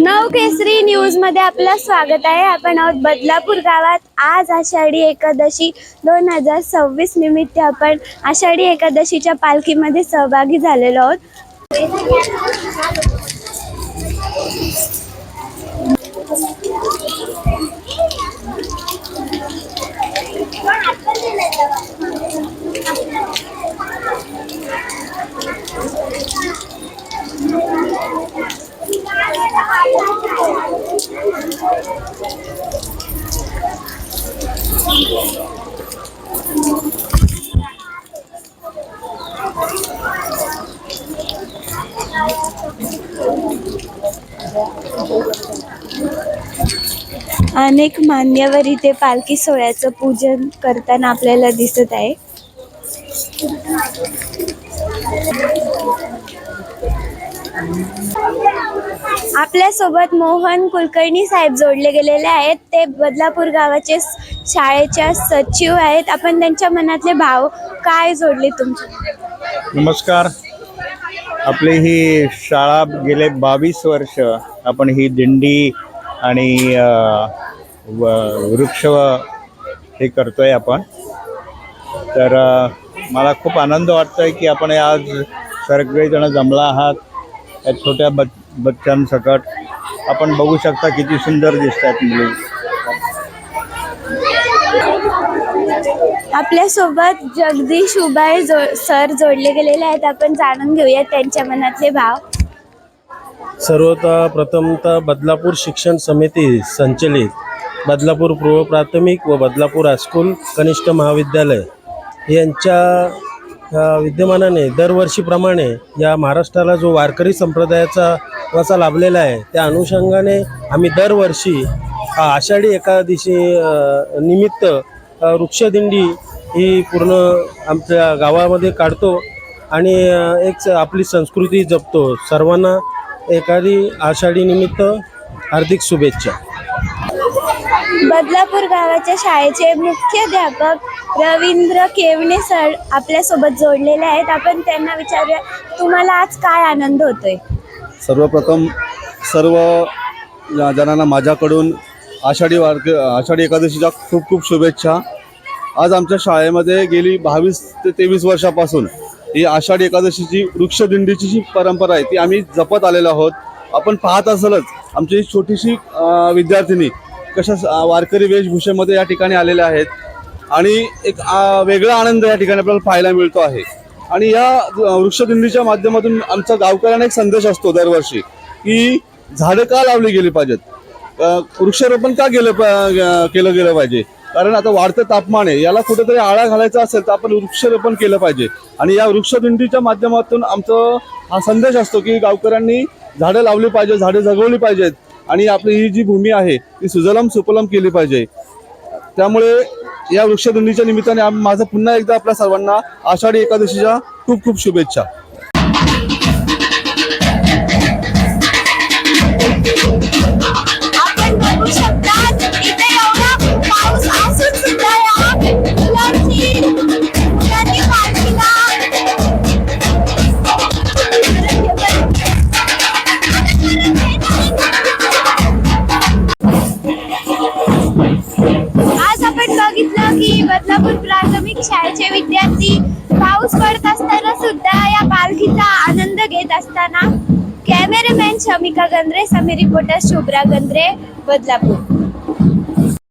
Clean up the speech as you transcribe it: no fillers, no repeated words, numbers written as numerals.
नवकेसरी news मध्ये आपलं स्वागत आहे। आपण आहोत बदलापूर गावात। आज आषाढी एकादशी 2026 निमित्त आपण आषाढी एकादशीच्या पालखीमध्ये सहभागी झालेलो आहोत। अनेक मान्यवर इथे पालखी सोहळ्याचं पूजन करताना आपल्याला दिसत आहे। आपल्या सोबत मोहन कुलकर्णी साहेब जोडले गेलेले आहेत। ते बदलापूर गावाचे शाळेच्या सचिव आहेत। आपण त्यांच्या मनातले भाव काय जोडले तुमचे? नमस्कार। आपली ही शाळा गेले 22 वर्ष आपण ही दिंडी आणि वृक्ष हे करतोय आपण। तर मला खूप आनंद वाटतोय की आपण आज सगळेजण जमला आहात। या छोट्या बच्चांसकट आपण बघू शकता किती सुंदर दिसतात मुली। आपल्या सोबत जगदीश उबाळे सर जोडले गेलेले आहेत। आपण जाणून घेऊया त्यांच्या मनातले भाव। प्रथमतः बदलापूर शिक्षण समिती संचलित बदलापूर पूर्व प्राथमिक व बदलापूर हायस्कूल कनिष्ठ महाविद्यालय यांच्या विद्यमानाने दरवर्षीप्रमाणे या महाराष्ट्राला जो वारकरी संप्रदायाचा वसा लाभलेला आहे, त्या अनुषंगाने आम्ही दरवर्षी आषाढी एकादशी निमित्त वृक्षदिंडी ही पूर्ण आमच्या गावामध्ये काढतो आणि एक आपली संस्कृती जपतो। सर्वांना एखादी आषाढी निमित्त हार्दिक शुभेच्छा। बदलापूर गावाच्या शाळेचे मुख्याध्यापक रवींद्र केवणे सर आपल्यासोबत जोडलेले आहेत। आपण त्यांना विचारूया, तुम्हाला आज काय आनंद होतोय? सर्वप्रथम सर्व जणांना माझ्याकडून आषाढी एकादशीच्या खूप खूप शुभेच्छा। आज आमच्या शाळेमध्ये गेली 22 ते 23 वर्षापासून ही आषाढी एकादशीची वृक्षदिंडीची जी परंपरा आहे ती आम्ही जपत आलेलो आहोत। आपण पाहत असालच आमची छोटीशी विद्यार्थिनी कशा वारकरी वेशभूषेमध्ये या ठिकाणी आलेल्या आहेत आणि एक वेगळा आनंद या ठिकाणी आपल्याला पाहायला मिळतो आहे। आणि या वृक्षदिंडीच्या माध्यमातून आमचा गावकऱ्यांना एक संदेश असतो दरवर्षी की झाडं का लावली गेली पाहिजेत, वृक्षारोपण का केलं गेलं पाहिजे। कारण आता वाढतं तापमान आहे, याला कुठेतरी आळा घालायचा असेल तर आपण वृक्षारोपण केलं पाहिजे। आणि या वृक्षदिंडीच्या माध्यमातून आमचा हा संदेश असतो की गावकऱ्यांनी झाडं लावली पाहिजे, झाडं जगवली पाहिजेत आणि आपली ही जी भूमी आहे ती सुजलम सुफलम केली पाहिजे। त्यामुळे या वृक्षदिंडीच्या निमित्ताने माझं पुन्हा एकदा आपल्या सर्वांना आषाढी एकादशीच्या खूप खूप शुभेच्छा। की बदलापूर प्राथमिक शाळेचे विद्यार्थी पाऊस पडत असताना सुद्धा या पालखीचा आनंद घेत असताना कॅमेरामॅन शमिका गंद्रे, समीर रिपोर्टर शुभ्रा गंद्रे, बदलापूर।